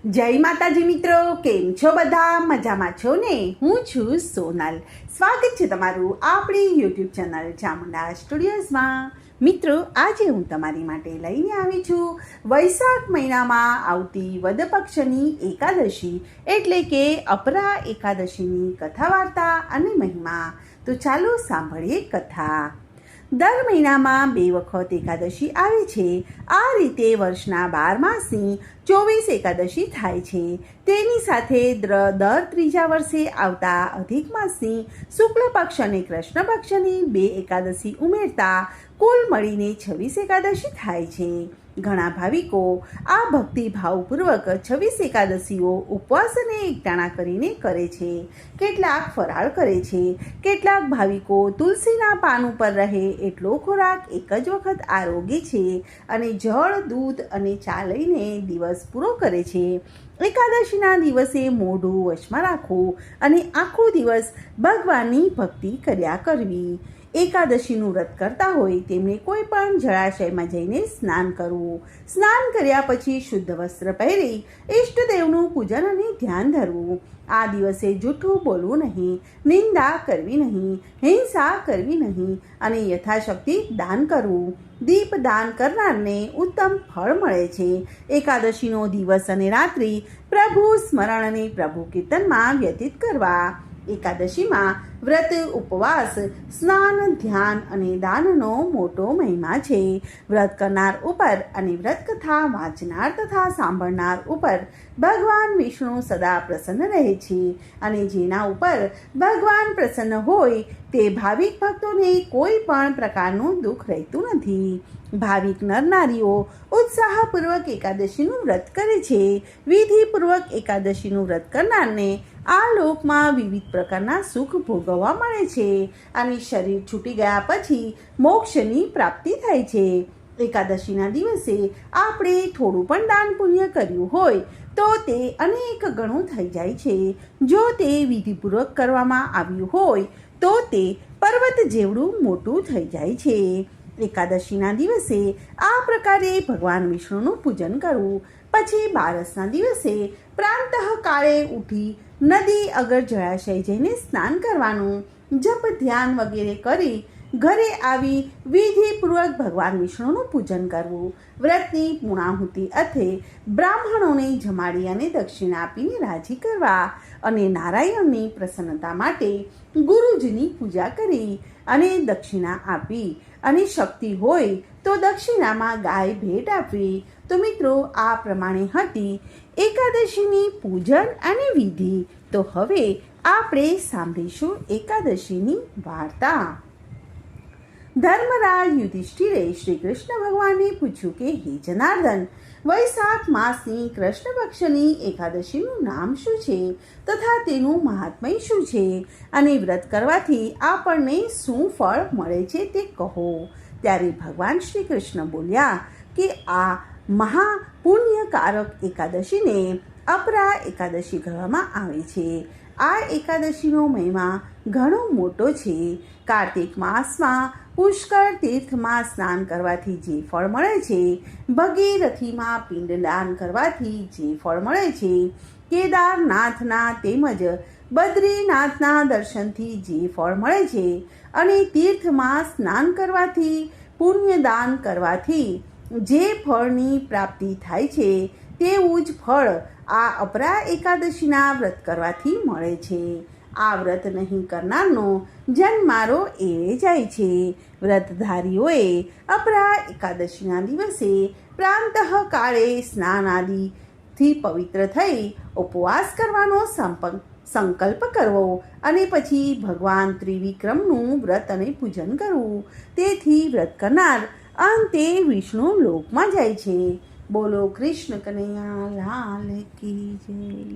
જય માતાજી મિત્રો, કેમ છો બધા? મજામાં છો ને? હું છું સોનલ. સ્વાગત છે તમારું આપણી યુટ્યુબ ચેનલ ચામુંડા સ્ટુડિયોઝમાં. મિત્રો, આજે હું તમારી માટે લઈને આવી છું વૈશાખ મહિનામાં આવતી વદ પક્ષની એકાદશી એટલે કે અપરા એકાદશીની કથા વાર્તા અને મહિમા. તો ચાલો સાંભળીએ કથા. દર મહિનામાં 2 વખત એકાદશી આવે છે. આ રીતે વર્ષના 12 માસની 24 એકાદશી થાય છે. તેની સાથે દર ત્રીજા વર્ષે આવતા અધિક માસની શુક્લ પક્ષ અને કૃષ્ણ પક્ષની 2 એકાદશી ઉમેરતા કુલ મળીને 26 એકાદશી થાય છે. ઘણા ભાવિકો આ ભક્તિભાવપૂર્વક 26 એકાદશીઓ ઉપવાસ અને એકટાણા કરીને કરે છે. કેટલાક ફરાળ કરે છે. કેટલાક ભાવિકો તુલસીના પાન ઉપર રહે એટલો ખોરાક એક જ વખત આરોગે છે અને જળ, દૂધ અને ચા લઈને દિવસ પૂરો કરે છે. એકાદશીના દિવસે મોઢું વશમાં રાખવું અને આખો દિવસ ભગવાનની ભક્તિ કર્યા કરવી. એકાદશીનું વ્રત કરતા હોય તેમણે કોઈ પણ જળાશયમાં જઈને સ્નાન કરવું. સ્નાન કર્યા પછી શુદ્ધ વસ્ત્ર પહેરી ઈષ્ટદેવનું પૂજન અને ધ્યાન ધરવું. આ દિવસે જૂઠું બોલવું નહીં, નિંદા કરવી નહીં, હિંસા કરવી નહીં અને યથાશક્તિ દાન કરવું. દીપ દાન કરનારને ઉત્તમ ફળ મળે છે. એકાદશીનો દિવસ અને રાત્રિ પ્રભુ સ્મરણ અને પ્રભુ કીર્તનમાં વ્યતીત કરવા. એકાદશીમાં વ્રત, ઉપવાસ, સ્નાન, ધ્યાન અને દાનનો મોટો મહિમા છે. વ્રત કરનાર ઉપર અને વ્રત કથા વાંચનાર તથા સાંભળનાર ઉપર ભગવાન વિષ્ણુ સદા પ્રસન્ન રહે છે અને જેના ઉપર ભગવાન પ્રસન્ન હોય તે ભાવિક ભક્તોને કોઈ પણ પ્રકારનું દુઃખ રહેતું નથી. ભાવિક નરનારીઓ ઉત્સાહપૂર્વક એકાદશીનું વ્રત કરે છે. વિધિપૂર્વક એકાદશીનું વ્રત કરનારને આ લોકમાં વિવિધ પ્રકારના સુખ ભોગવવા મળે છે અને શરીર છૂટી ગયા પછી મોક્ષની પ્રાપ્તિ થાય છે. એકાદશીના દિવસે આપણે થોડું પણ દાન પુણ્ય કર્યું હોય તો તે અનેક ગણું થઈ જાય છે. જો તે વિધિપૂર્વક કરવામાં આવ્યું હોય તો તે પર્વત જેવડું મોટું થઈ જાય છે. એકાદશીના દિવસે આ પ્રકારે ભગવાન વિષ્ણુનું પૂજન કરવું. પછી બારસના દિવસે પ્રાંતઃ કાળે ઉઠી નદી, અગર, જળાશય જઈને સ્નાન કરવાનું. જપ, ધ્યાન વગેરે કરી ઘરે આવી વિધિપૂર્વક ભગવાન વિષ્ણુનું પૂજન કરવું. વ્રતની પૂર્ણાહુતિ અર્થે બ્રાહ્મણોને જમાડી અને દક્ષિણા આપીને રાજી કરવા અને નારાયણની પ્રસન્નતા માટે ગુરુજીની પૂજા કરી અને દક્ષિણા આપી અને શક્તિ હોય તો દક્ષિણામાં ગાય ભેટ આપવી. તો મિત્રો, આ પ્રમાણે હતી એકાદશીની પૂજન અને વિધિ. તો હવે આપણે સાંભળીશું એકાદશીની વાર્તા. ધર્મરાજ યુધિષ્ઠિરે શ્રી કૃષ્ણ ભગવાનને પૂછ્યું કે હે જનાર્દન, વૈશાખ માસની કૃષ્ણ પક્ષની એકાદશીનું નામ શું છે તથા તેનું મહાત્મય શું છે અને વ્રત કરવાથી આપણને શું ફળ મળે છે તે કહો. ત્યારે ભગવાન શ્રી કૃષ્ણ બોલ્યા કે આ મહાપુણ્યકારક એકાદશીને અપરા એકાદશી કહેવામાં આવે છે. આ એકાદશીનો મહિમા ઘણો મોટો છે. કાર્તિક માસમાં પુષ્કળ તીર્થમાં સ્નાન કરવાથી જે ફળ મળે છે, ભગીરથીમાં પિંડદાન કરવાથી જે ફળ મળે છે, કેદારનાથના તેમજ બદ્રીનાથના દર્શનથી જે ફળ મળે છે અને તીર્થમાં સ્નાન કરવાથી, પુણ્યદાન કરવાથી જે ફળની પ્રાપ્તિ થાય છે તેવું જ ફળ આ અપરા એકાદશીના વ્રત કરવાથી મળે છે. આ વ્રત નહીં કરનારનો જન્મારો એળે જાય છે. વ્રતધારીઓએ અપરા એકાદશીના દિવસે પ્રાંતઃ કાળે સ્નાન આદિથી પવિત્ર થઈ ઉપવાસ કરવાનો સંકલ્પ કરવો અને પછી ભગવાન ત્રિવિક્રમનું વ્રત અને પૂજન કરવું. તેથી વ્રત કરનાર અંતે વિષ્ણુ લોકમાં જાય છે. બોલો કૃષ્ણ કનૈયા લાલ કી જય.